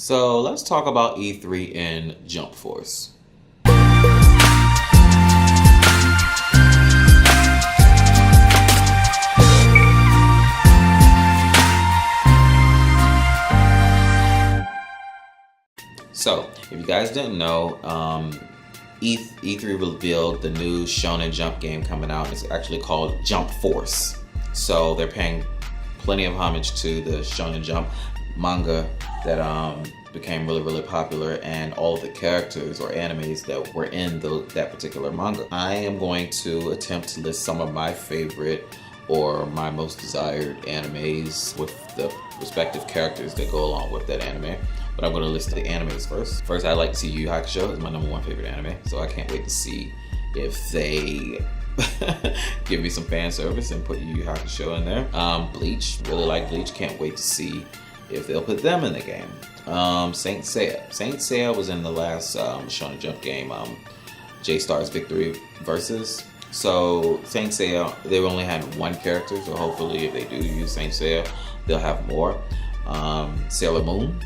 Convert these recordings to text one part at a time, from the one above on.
So let's talk about E3 in Jump Force. So, if you guys didn't know, E3 revealed the new Shonen Jump game coming out. It's actually called Jump Force. So they're paying plenty of homage to the Shonen Jump manga that became really popular, and all of the characters or animes that were in that particular manga. I am going to attempt to list some of my favorite or my most desired animes with the respective characters that go along with that anime. But I'm going to list the animes first. First, I like to see Yu Yu Hakusho. It's my #1 favorite anime, so I can't wait to see if they give me some fan service and put Yu Yu Hakusho in there. Bleach, really like Bleach. Can't wait to see if they'll put them in the game. Saint Seiya. Saint Seiya was in the last Shonen Jump game, J-Star's Victory Versus. So Saint Seiya, they only had one character, so hopefully if they do use Saint Seiya, they'll have more. Sailor Moon.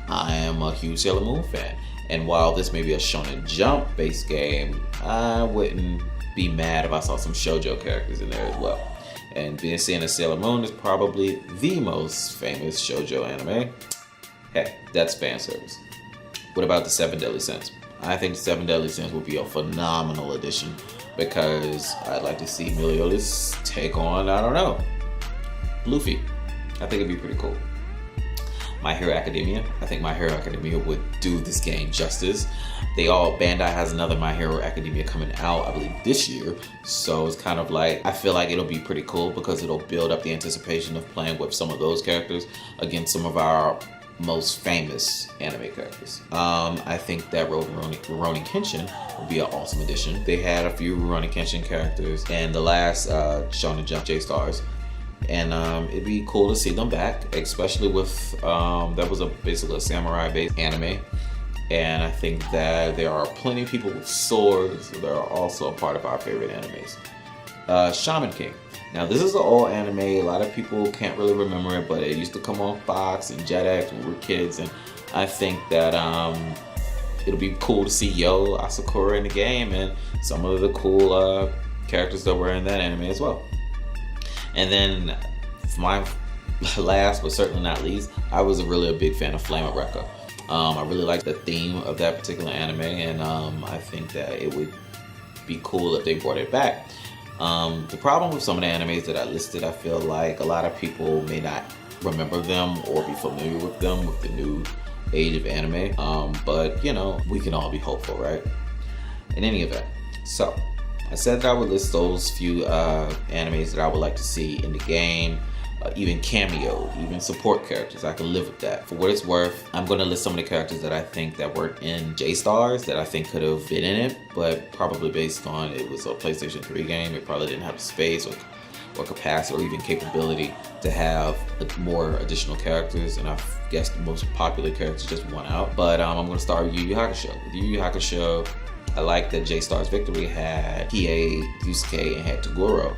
I am a huge Sailor Moon fan, and while this may be a Shonen Jump based game, I wouldn't be mad if I saw some shoujo characters in there as well. And being seen as Sailor Moon is probably the most famous shoujo anime. Heck, that's fan service. What about the Seven Deadly Sins? I think the Seven Deadly Sins would be a phenomenal addition, because I'd like to see Meliodas take on, I don't know, Luffy. I think it'd be pretty cool. My Hero Academia. I think My Hero Academia would do this game justice. Bandai has another My Hero Academia coming out, I believe this year. So it's kind of like, I feel like it'll be pretty cool because it'll build up the anticipation of playing with some of those characters against some of our most famous anime characters. I think that Rurouni Kenshin would be an awesome addition. They had a few Rurouni Kenshin characters in the last Shonen Jump J-Stars. And it'd be cool to see them back, especially with that was basically a samurai-based anime, and I think that there are plenty of people with swords that are also a part of our favorite animes. Shaman King. Now this is an old anime. A lot of people can't really remember it, but it used to come on Fox and Jetix when we were kids, and I think that it'll be cool to see Yo Asakura in the game and some of the cool characters that were in that anime as well. And then, for my last but certainly not least, I was really a big fan of Flame of Recca. I really like the theme of that particular anime, and I think that it would be cool if they brought it back. The problem with some of the animes that I listed, I feel like a lot of people may not remember them or be familiar with them with the new age of anime. But, you know, we can all be hopeful, right? In any event, so I said that I would list those few animes that I would like to see in the game, even cameo, even support characters. I can live with that. For what it's worth, I'm going to list some of the characters that I think that were in J-Stars that I think could have been in it, but probably based on it was a PlayStation 3 game, it probably didn't have the space or capacity or even capability to have more additional characters, and I've guessed the most popular characters just won out. But I'm going to start with Yu Yu Hakusho. With Yu Yu Hakusho, I like that J-Star's Victory had Hiei, Yusuke, and had Toguro,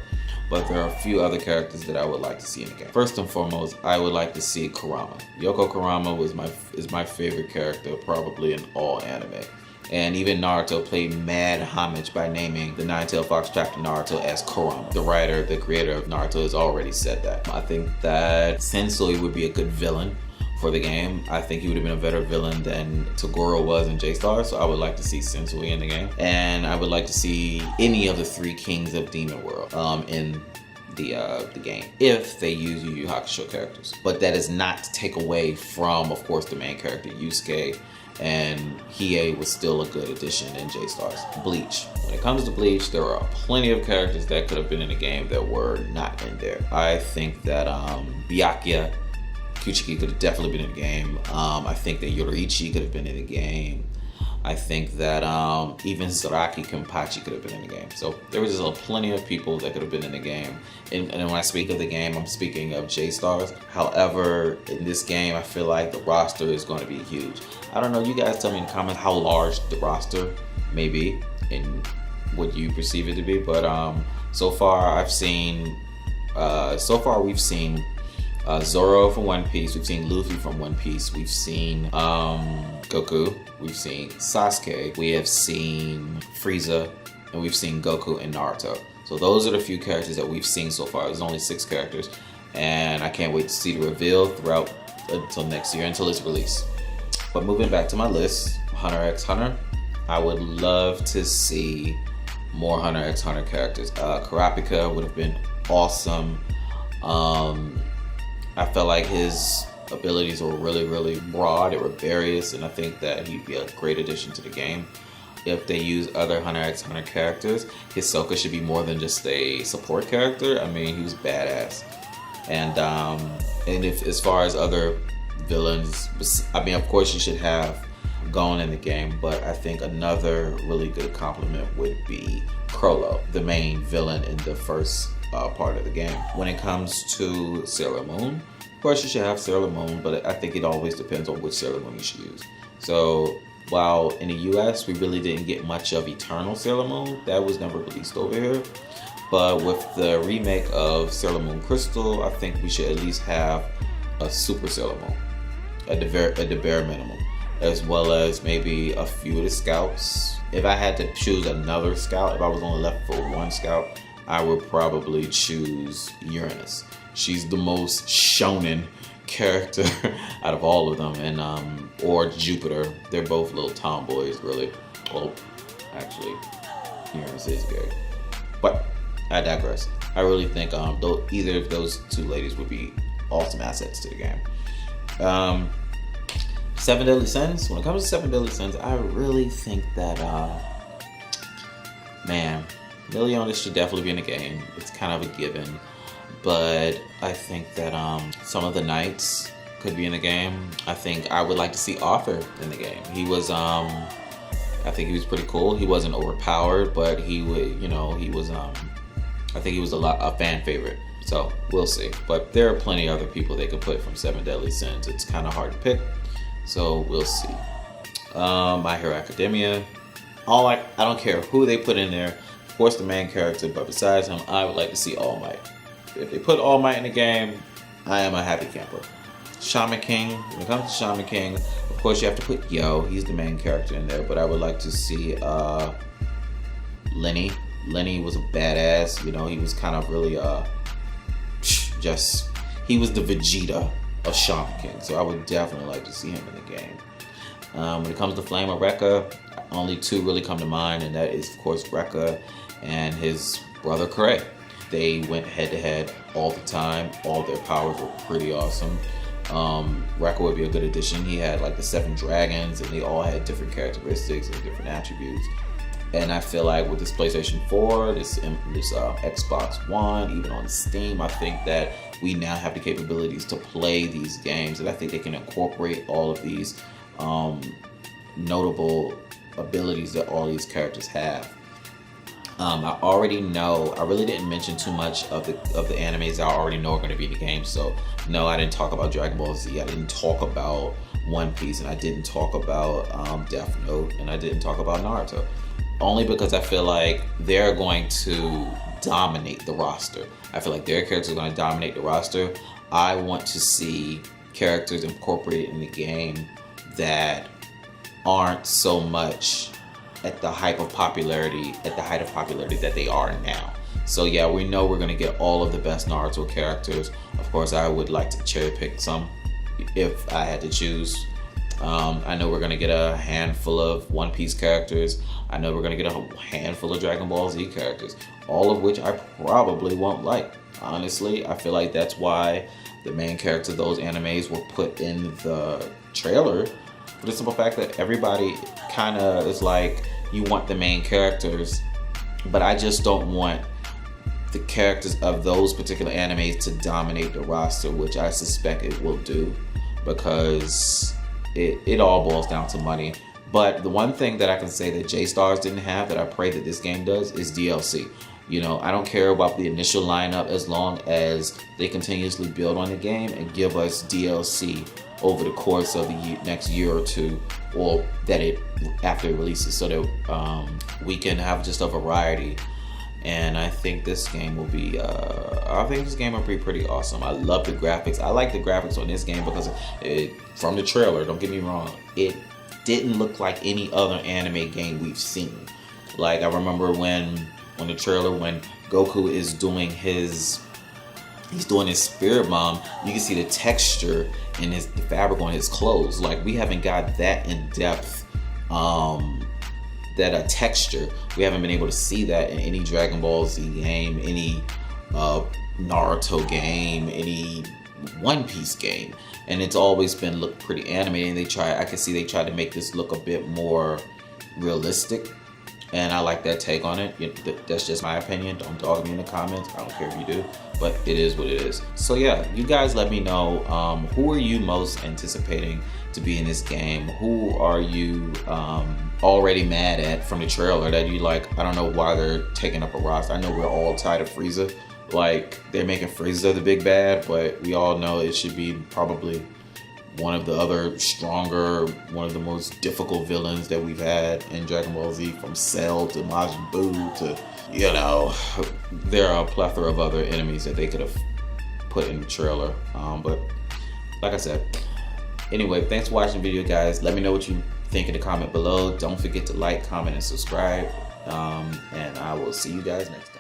but there are a few other characters that I would like to see in the game. First and foremost, I would like to see Kurama. Yoko Kurama is my favorite character probably in all anime. And even Naruto played mad homage by naming the Nine-Tailed Fox chapter Naruto as Kurama. The creator of Naruto has already said that. I think that Sensui would be a good villain for the game. I think he would have been a better villain than Toguro was in J-Star, so I would like to see Sensui in the game. And I would like to see any of the three kings of Demon World in the game, if they use Yu Yu Hakusho characters. But that is not to take away from, of course, the main character, Yusuke, and Hiei was still a good addition in J-Stars. Bleach. When it comes to Bleach, there are plenty of characters that could have been in the game that were not in there. I think that Byakuya Kuchiki could have definitely been in the game. I think that Yoriichi could have been in the game. I think that even Zaraki Kenpachi could have been in the game. So there was just plenty of people that could have been in the game. And when I speak of the game, I'm speaking of J-Stars. However, in this game, I feel like the roster is going to be huge. I don't know, you guys tell me in the comments how large the roster may be and what you perceive it to be. But so far we've seen Zoro from One Piece. We've seen Luffy from One Piece. We've seen Goku. We've seen Sasuke. We have seen Frieza, and we've seen Goku and Naruto. So those are the few characters that we've seen so far. There's only 6 characters, and I can't wait to see the reveal throughout until next year, until it's released. But moving back to my list, Hunter x Hunter. I would love to see more Hunter x Hunter characters. Kurapika would have been awesome. I felt like his abilities were really, really broad. They were various, and I think that he'd be a great addition to the game. If they use other Hunter x Hunter characters, Hisoka should be more than just a support character. I mean, he was badass. And if as far as other villains, I mean, of course you should have Gon in the game, but I think another really good compliment would be Crollo, the main villain in the first part of the game. When it comes to Sailor Moon, of course you should have Sailor Moon, but I think it always depends on which Sailor Moon you should use. So while in the US we really didn't get much of Eternal Sailor Moon, that was never released over here. But with the remake of Sailor Moon Crystal, I think we should at least have a Super Sailor Moon at the bare minimum, as well as maybe a few of the scouts. If I had to choose another scout, if I was only left for one scout, I would probably choose Uranus. She's the most shonen character out of all of them, and or Jupiter. They're both little tomboys, really. Well, actually, Uranus is gay, but I digress. I really think either of those 2 ladies would be awesome assets to the game. 7 Deadly Sins. When it comes to 7 Deadly Sins, I really think that, Meliodas should definitely be in the game. It's kind of a given. But I think that some of the knights could be in the game. I think I would like to see Arthur in the game. He was, I think he was pretty cool. He wasn't overpowered, but he would, he was, I think he was a fan favorite. So we'll see. But there are plenty of other people they could put from 7 Deadly Sins. It's kind of hard to pick. So we'll see. My Hero Academia. I don't care who they put in there. Of course, the main character, but besides him, I would like to see All Might. If they put All Might in the game, I am a happy camper. Shaman King. When it comes to Shaman King, of course you have to put Yo. He's the main character in there, but I would like to see Lenny. Lenny was a badass. He was kind of really he was the Vegeta of Shaman King, so I would definitely like to see him in the game. When it comes to Flame of Rekka, only 2 really come to mind, and that is, of course, Rekka and his brother Kray. They went head to head all the time. All their powers were pretty awesome. Rekka would be a good addition. He had like the 7 dragons, and they all had different characteristics and different attributes. And I feel like with this PlayStation 4, this Xbox One, even on Steam, I think that we now have the capabilities to play these games, and I think they can incorporate all of these notable abilities that all these characters have. I already know. I really didn't mention too much of the animes that I already know are going to be in the game. So no, I didn't talk about Dragon Ball Z. I didn't talk about One Piece, and I didn't talk about Death Note, and I didn't talk about Naruto. Only because I feel like they're going to dominate the roster. I feel like their characters are going to dominate the roster. I want to see characters incorporated in the game that aren't so much at the height of popularity that they are now. So yeah, we know we're going to get all of the best Naruto characters. Of course, I would like to cherry pick some if I had to choose. I know we're going to get a handful of One Piece characters. I know we're going to get a handful of Dragon Ball Z characters, all of which I probably won't like. Honestly, I feel like that's why the main characters of those animes were put in the trailer, for the simple fact that everybody kind of is like, you want the main characters, but I just don't want the characters of those particular animes to dominate the roster, which I suspect it will do, because it all boils down to money. But the one thing that I can say that J-Stars didn't have, that I pray that this game does, is DLC. I don't care about the initial lineup as long as they continuously build on the game and give us DLC over the course of the next year or two, or that after it releases, so that we can have just a variety and I think this game will be pretty awesome. I love the graphics. I like the graphics on this game because from the trailer, don't get me wrong, it didn't look like any other anime game we've seen. Like, I remember when on the trailer, when Goku is doing his spirit bomb, you can see the texture in the fabric on his clothes. Like, we haven't got that in depth, texture. We haven't been able to see that in any Dragon Ball Z game, any Naruto game, any One Piece game, and it's always been looked pretty animated. I can see they tried to make this look a bit more realistic, and I like that take on it. That's just my opinion. Don't dog me in the comments. I don't care if you do, but it is what it is. So yeah, you guys let me know, who are you most anticipating to be in this game? Who are you already mad at from the trailer that you like? I don't know why they're taking up a roster. I know we're all tired of Frieza. Like, they're making Frieza the big bad, but we all know it should be probably one of the other stronger, one of the most difficult villains that we've had in Dragon Ball Z, from Cell to Majin Buu to, you know, there are a plethora of other enemies that they could have put in the trailer. But like I said, anyway, thanks for watching the video, guys. Let me know what you think in the comment below. Don't forget to like, comment, and subscribe. And I will see you guys next time.